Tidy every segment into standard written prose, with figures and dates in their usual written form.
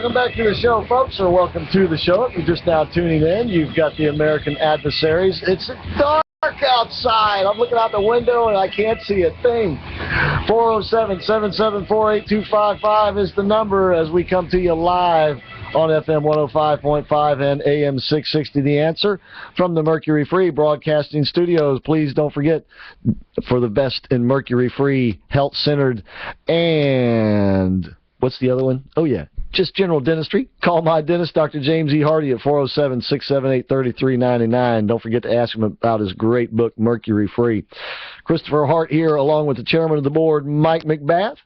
Welcome back to the show, folks, or welcome to the show. If you're just now tuning in, you've got the American Adversaries. It's dark outside. I'm looking out the window, and I can't see a thing. 407-774-8255 is the number as we come to you live on FM 105.5 and AM 660. The Answer from the Mercury Free Broadcasting Studios. Please don't forget, for the best in Mercury Free, health-centered, and what's the other one? Oh, yeah. Just general dentistry. Call my dentist, Dr. James E. Hardy, at 407-678-3399. Don't forget to ask him about his great book, Mercury Free. Christopher Hart here, along with the chairman of the board, Mike McBath.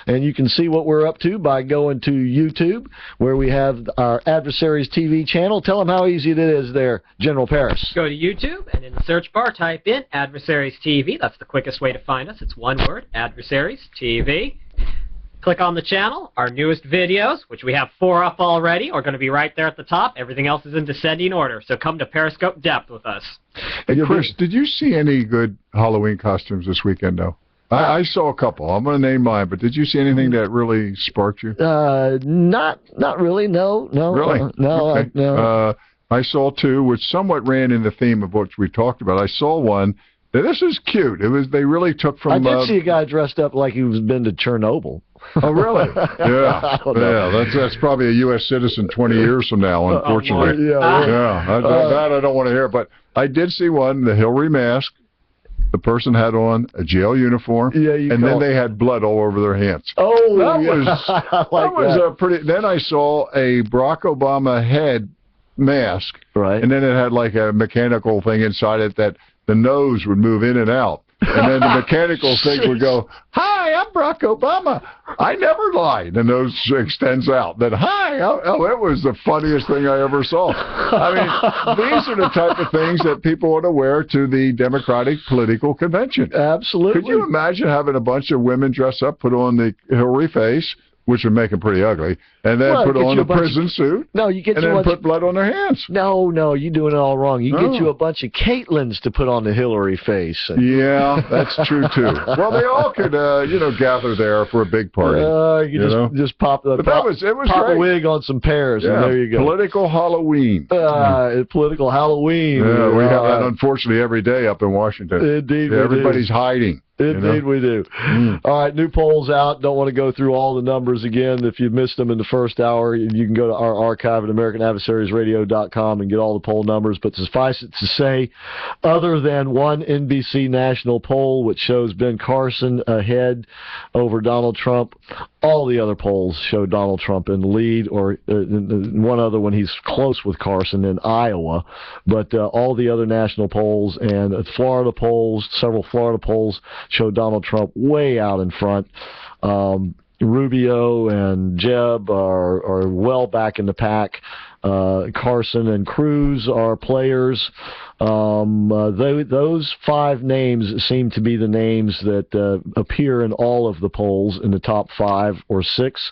And you can see what we're up to by going to YouTube, where we have our Adversaries TV channel. Tell them how easy it is there, General Paris. Go to YouTube, and in the search bar, type in Adversaries TV. That's the quickest way to find us. It's one word, Adversaries TV. Click on the channel. Our newest videos, which we have 4 up already, are going to be right there at the top. Everything else is in descending order. So come to Pariscope Depth with us. Hey, Chris, did you see any good Halloween costumes this weekend, though? I saw a couple. I'm going to name mine, but did you see anything that really sparked you? Not really. No. Really? No. Okay. No. I saw 2, which somewhat ran in the theme of what we talked about. I saw one. This is cute. They really took from. I did see a guy dressed up like he was been to Chernobyl. Oh, really? Yeah. That's probably a U.S. citizen 20 years from now, unfortunately. That I don't want to hear. But I did see one, the Hillary mask. The person had on a jail uniform, and then they had blood all over their hands. Oh, that was a pretty. Then I saw a Barack Obama head mask, right? And then it had like a mechanical thing inside it that the nose would move in and out. And then the mechanical thing would go, "Hi, I'm Barack Obama. I never lied." And the nose extends out. Then, "Hi." Oh, it was the funniest thing I ever saw. I mean, these are the type of things that people ought to wear to the Democratic political convention. Absolutely. Could you imagine having a bunch of women dress up, put on the Hillary face, which would make them pretty ugly, and then put on a prison suit, put blood on their hands? No, you're doing it all wrong. You get you a bunch of Caitlins to put on the Hillary face. Yeah, that's true, too. Well, they all could, gather there for a big party. Just pop a wig on some pears, and there you go. Political Halloween. Political Halloween. Yeah, we have that, unfortunately, every day up in Washington. Indeed, everybody's hiding. Indeed, we do. All right, new polls out. Don't want to go through all the numbers again. If you missed them in the first hour, you can go to our archive at AmericanAdversaries.radio.com and get all the poll numbers. But suffice it to say, other than one NBC national poll, which shows Ben Carson ahead over Donald Trump, all the other polls show Donald Trump in the lead, or one other one he's close with Carson in Iowa. But all the other national polls and Florida polls, several Florida polls, show Donald Trump way out in front. Rubio and Jeb are well back in the pack. Carson and Cruz are players. Those 5 names seem to be the names that appear in all of the polls in the top 5 or 6.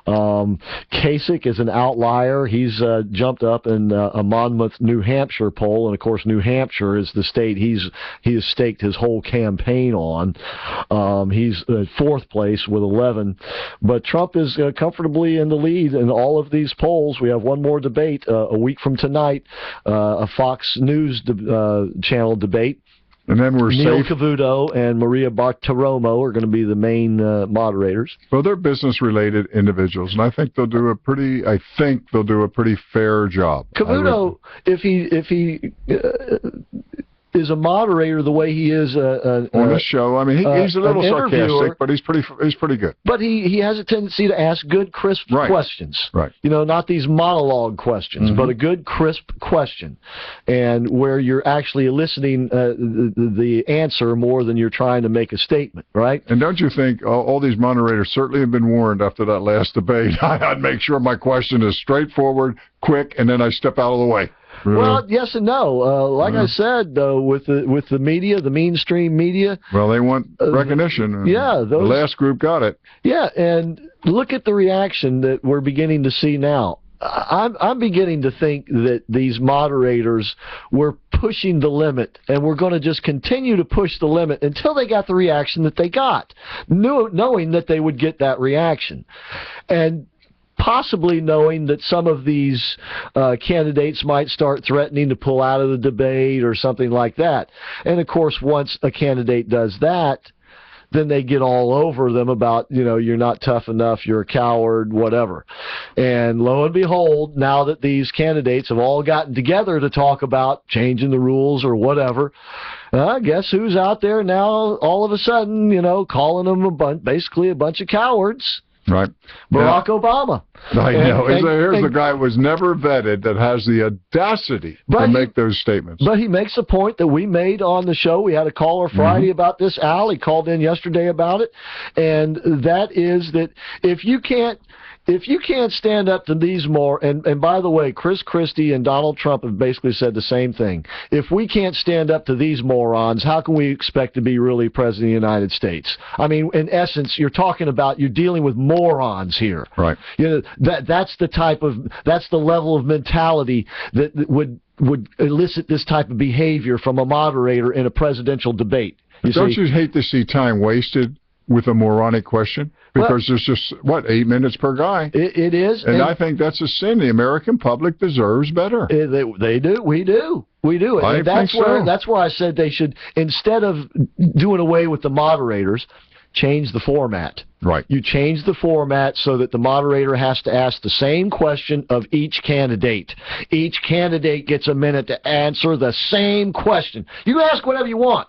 Kasich is an outlier. He's jumped up in a Monmouth, New Hampshire poll, and of course New Hampshire is the state he has staked his whole campaign on. He's 4th place with 11, but Trump is comfortably in the lead in all of these polls. We have one more debate a week from tonight, a Fox News channel debate. And then we're Neil Cavuto and Maria Bartiromo are going to be the main moderators. Well, they're business-related individuals, and I think they'll do a pretty fair job. Cavuto, if he is a moderator the way he is on the show. I mean, he's a little sarcastic, but he's pretty good. But he has a tendency to ask good, crisp questions. Right. Not these monologue questions, but a good, crisp question, and where you're actually eliciting the answer more than you're trying to make a statement, right? And don't you think all these moderators certainly have been warned after that last debate? I'd make sure my question is straightforward, quick, and then I step out of the way. Well, yes and no. Like I said, though, with the media, the mainstream media. Well, they want recognition. The last group got it. Yeah, and look at the reaction that we're beginning to see now. I'm beginning to think that these moderators were pushing the limit, and we're going to just continue to push the limit until they got the reaction that they got, knowing that they would get that reaction. And possibly knowing that some of these candidates might start threatening to pull out of the debate or something like that. And, of course, once a candidate does that, then they get all over them about, you're not tough enough, you're a coward, whatever. And lo and behold, now that these candidates have all gotten together to talk about changing the rules or whatever, guess who's out there now all of a sudden, calling them basically a bunch of cowards? Right. Barack Obama. I know. Here's a guy who was never vetted that has the audacity to make those statements. But he makes a point that we made on the show. We had a caller Friday about this. Al, he called in yesterday about it. And that is that if you can't stand up to these and by the way, Chris Christie and Donald Trump have basically said the same thing. If we can't stand up to these morons, how can we expect to be really president of the United States? I mean, in essence, you're dealing with morons here. Right. That's the level of mentality that would elicit this type of behavior from a moderator in a presidential debate. Don't you hate to see time wasted with a moronic question? Because there's just, 8 minutes per guy. It is. And I think that's a sin. The American public deserves better. They do. We do. I think so. That's where I said they should, instead of doing away with the moderators, change the format. Right. You change the format so that the moderator has to ask the same question of each candidate. Each candidate gets a minute to answer the same question. You can ask whatever you want,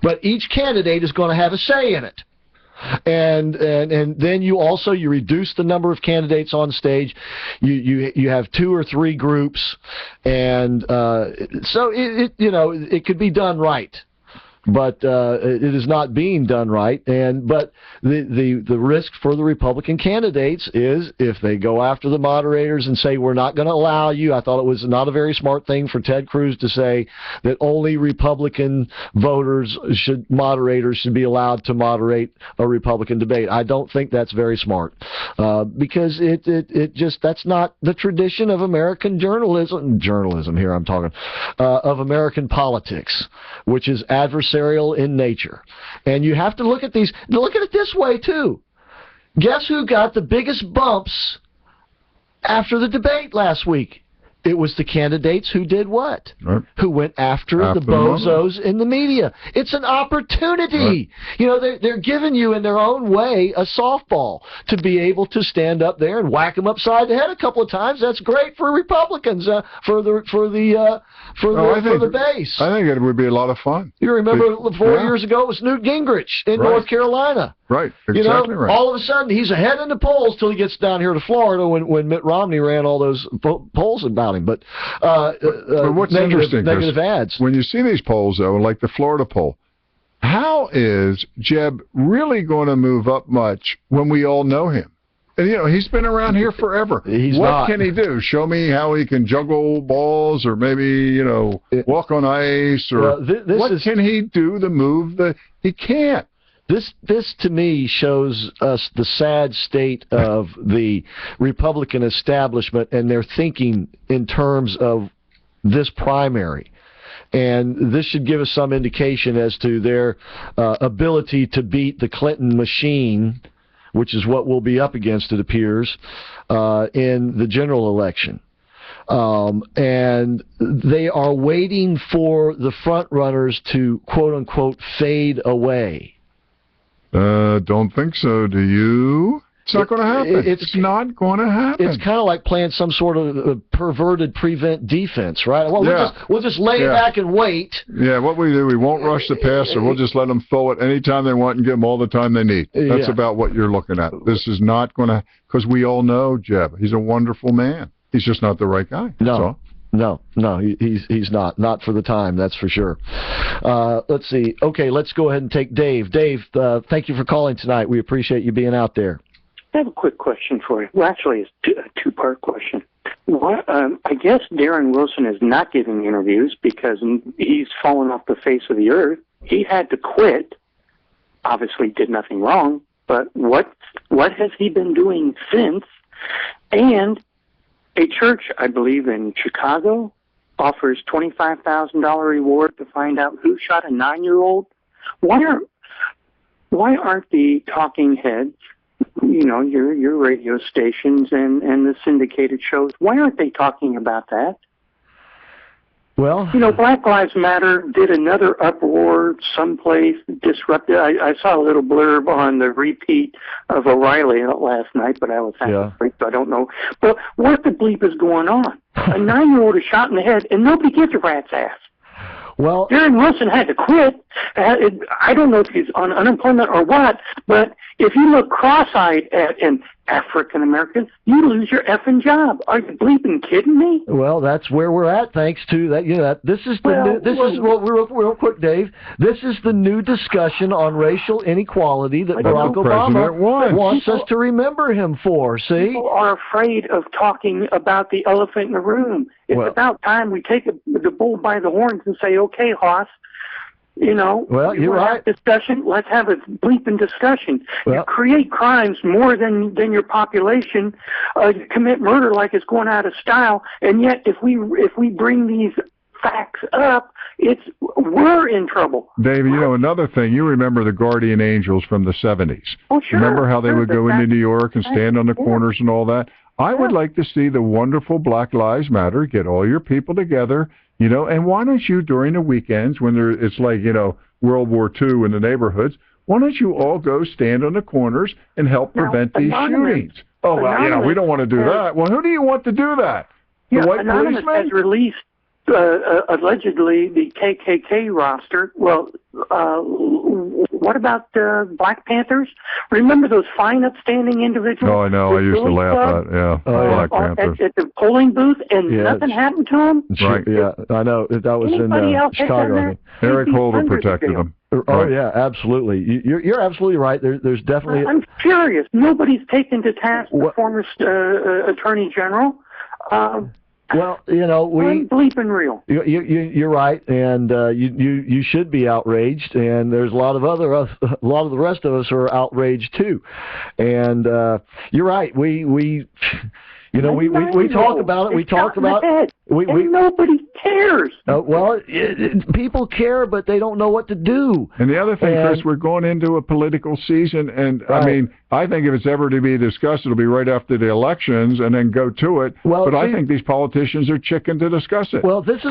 but each candidate is going to have a say in it. And then you reduce the number of candidates on stage. You have 2 or 3 groups, and so it could be done right. But it is not being done right, but the risk for the Republican candidates is if they go after the moderators and say we're not going to allow you. I thought it was not a very smart thing for Ted Cruz to say that only Republican moderators should be allowed to moderate a Republican debate. I don't think that's very smart because that's not the tradition of American journalism here I'm talking of American politics, which is adversarial in nature. And you have to look at it this way too. Guess who got the biggest bumps after the debate last week? It was the candidates who did what? Right. Who went after the bozos in the media. It's an opportunity. Right. They're giving you in their own way a softball to be able to stand up there and whack them upside the head a couple of times. That's great for Republicans, for the base. I think it would be a lot of fun. You remember 4 years ago it was Newt Gingrich in North Carolina. Right, exactly right. All of a sudden he's ahead in the polls till he gets down here to Florida when Mitt Romney ran all those polls about him. But what's negative ads. When you see these polls, though, like the Florida poll, how is Jeb really going to move up much when we all know him? And, he's been around here forever. What can he do? Show me how he can juggle balls or maybe, walk on ice or what can he do to move he can't. This to me shows us the sad state of the Republican establishment and their thinking in terms of this primary. And this should give us some indication as to their ability to beat the Clinton machine, which is what we'll be up against, it appears, in the general election. And they are waiting for the front runners to, quote-unquote, fade away. Don't think so, do you? It's not going to happen. It's not going to happen. It's kind of like playing some sort of perverted prevent defense, right? Well, we'll just lay back and wait. Yeah, what we do, we won't rush the passer. We'll just let them throw it anytime they want and give them all the time they need. That's about what you're looking at. This is not going to, because we all know Jeb. He's a wonderful man. He's just not the right guy. No. No, he's not for the time, that's for sure. Let's see. Okay, let's go ahead and take Dave. Dave, thank you for calling tonight. We appreciate you being out there. I have a quick question for you. Well, actually, it's a two-part question. I guess Darren Wilson is not giving interviews because he's fallen off the face of the earth. He had to quit. Obviously, did nothing wrong. But what has he been doing since? And a church, I believe, in Chicago offers $25,000 reward to find out who shot a 9-year-old. Why aren't the talking heads your radio stations and the syndicated shows, why aren't they talking about that? Well, Black Lives Matter did another uproar someplace, disrupted. I saw a little blurb on the repeat of O'Reilly last night, but I was half asleep, so I don't know. But what the bleep is going on? A 9-year-old is shot in the head, and nobody gives a rat's ass. Well, Darren Wilson had to quit. I don't know if he's on unemployment or what, but if you look cross-eyed at an African American, you lose your effing job. Are you bleeping kidding me? Well, that's where we're at, thanks to that. This is real quick, Dave. This is the new discussion on racial inequality that Barack Obama wants us to remember him for. See, people are afraid of talking about the elephant in the room. It's about time we take the bull by the horns and say, "Okay, Hoss, well, you're right. Discussion. Let's have a bleeping discussion. Well, you create crimes more than your population. You commit murder like it's going out of style. And yet, if we bring these facts up, we're in trouble. Dave, another thing. You remember the Guardian Angels from the 70s? Oh, sure. Remember how they would go into New York and stand on the corners and all that? I would like to see the wonderful Black Lives Matter. Get all your people together. And why don't you, during the weekends when it's like, World War II in the neighborhoods, why don't you all go stand on the corners and help prevent these shootings? Oh, well, we don't want to do that. Well, who do you want to do that? The white Anonymous policeman? has released, allegedly, the KKK roster. Well, what about Black Panthers? Remember those fine, upstanding individuals? Oh, I know. I used to laugh at Black Panthers. At the polling booth, and nothing happened to them? Right. Yeah, I know. That was in Chicago. Eric Holder protected them. Oh, yeah, absolutely. You're absolutely right. There's definitely... I'm curious. Nobody's taken to task the former Attorney General. Well, we bleeping real. You're right, and you should be outraged. And there's a lot of the rest of us are outraged too. And you're right. We talk about it. We talk about it. And nobody cares. Well, people care, but they don't know what to do. And the other thing, Chris, we're going into a political season, and I think if it's ever to be discussed, it'll be right after the elections, and then go to it. Well, but I think these politicians are chicken to discuss it. Well, this is